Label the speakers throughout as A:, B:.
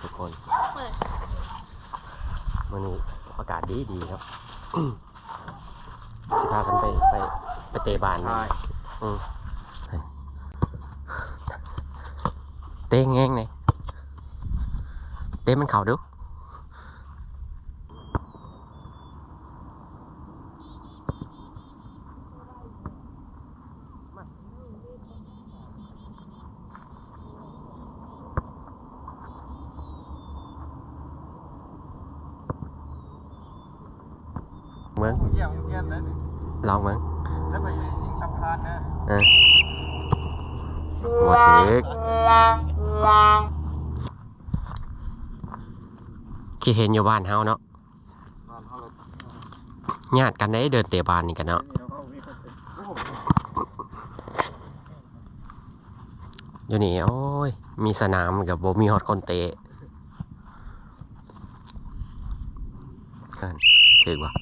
A: ทุกคนวันนี้อากาศดีครับสิพากันไปเตะบานใช่เตะแง่งเลยเตะมันเข่าดูเมืองลองเมืองแล้วไปยิงสะพานนะหมดถึกคิดเห็นอยู่บ้านเฮาเนาะญาติกันได้เดินเตะบานนี่กันเนาะอยู่นี่โอ้ยมีสนามกับโบมีฮอตคนเตะถึกว่ะ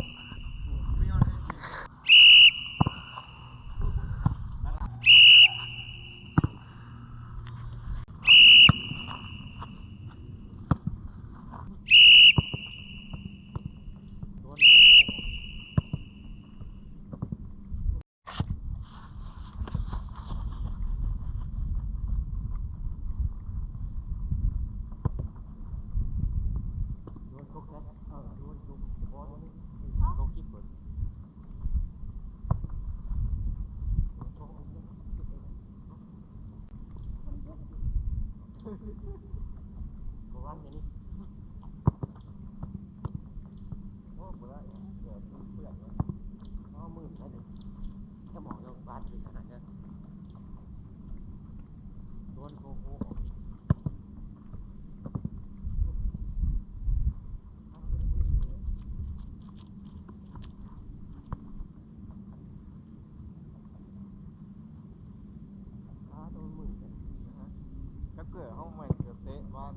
B: ถ้าเกิดห้องใหม่เกือบเตะบ้าน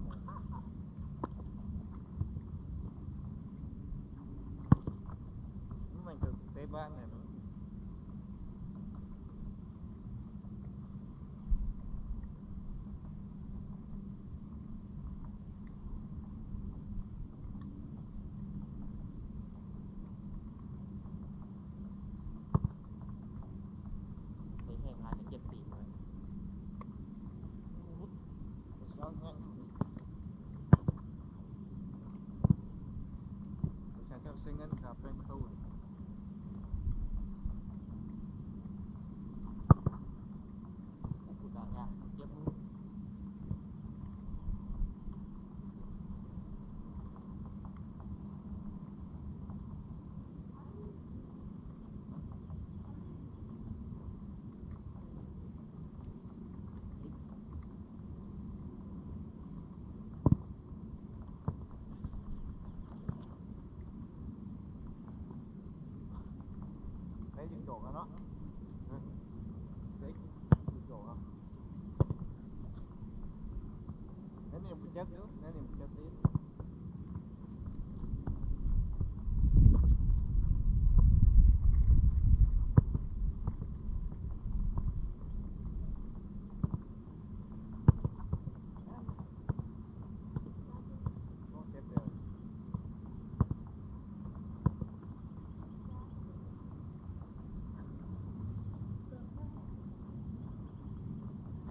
B: นี่มันเกือบเตะบ้านเนี่ยเงินครับเป็นประตูยิงโด่งแล้วเนาะเด็กยิงโด่งอ่ะนั่นนี่มันเจ็บอยู่นั่นนี่มันเจ็บดี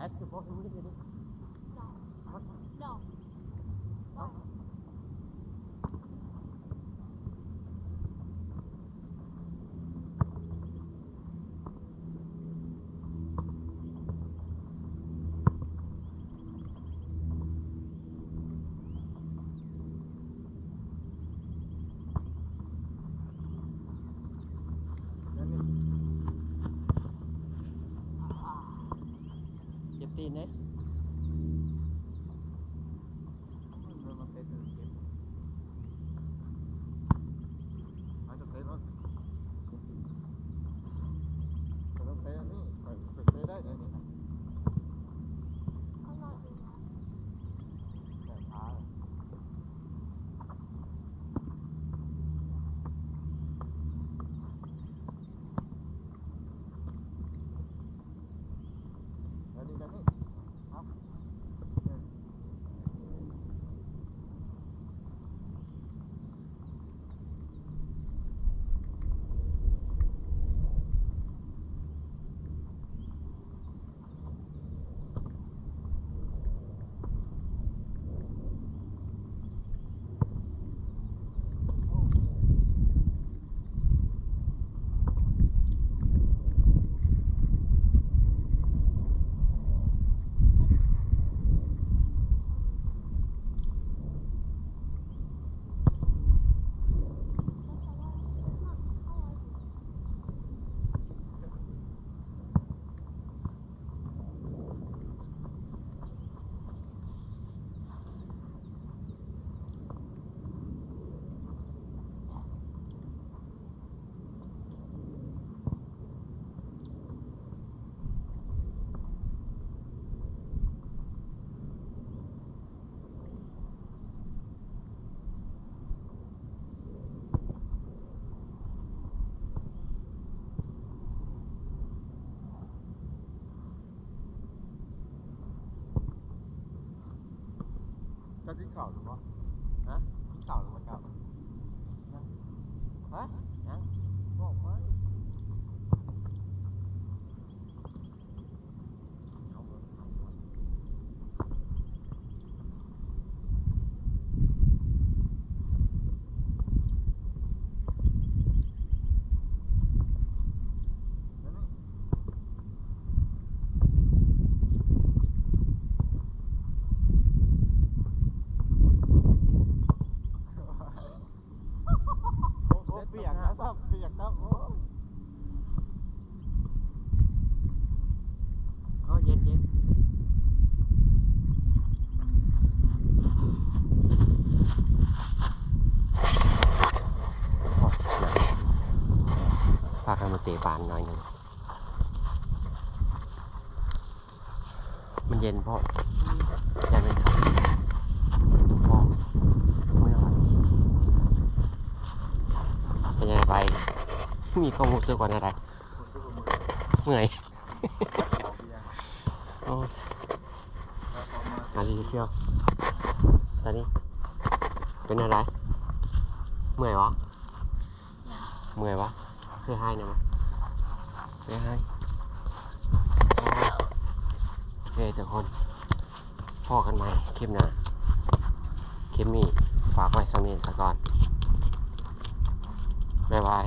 A: Ask the boss who is it?
C: No. No. What?
A: เจ็บตีนเนี่ย จะกินข้าวหรือเปล่า
B: ฮะ
A: กินข้าวหรือเปล่า
B: ฮะยัง
A: บอกไว้
B: เอาเบิ่งเอาก่อน
A: นั่นนี่ โอ้เปียกนะครับเปียกครับโอ้
B: เอาเย็นเย็น
D: พากันมาเตะบานหน่อยหนึ่งมันเย็นเพราะยังไม่ทำพอไม่ไหวเป็นยังไงไปมีความรู้สึกว่าอะไรเมื่อย
A: เอาเบียร์
D: โอ้ย
A: แล้วพอมา
D: มาดีเชียวตอนนี้เป็นอะไรเมื่อยวะเมื่อยวะเสื้อให้นะมั้ยเสื้อให้โอเคทุกคนพ่อกันใหม่คลิปหน้าคลิปนี้ฝากไว้สำเนียงซะก่อนบ๊ายบาย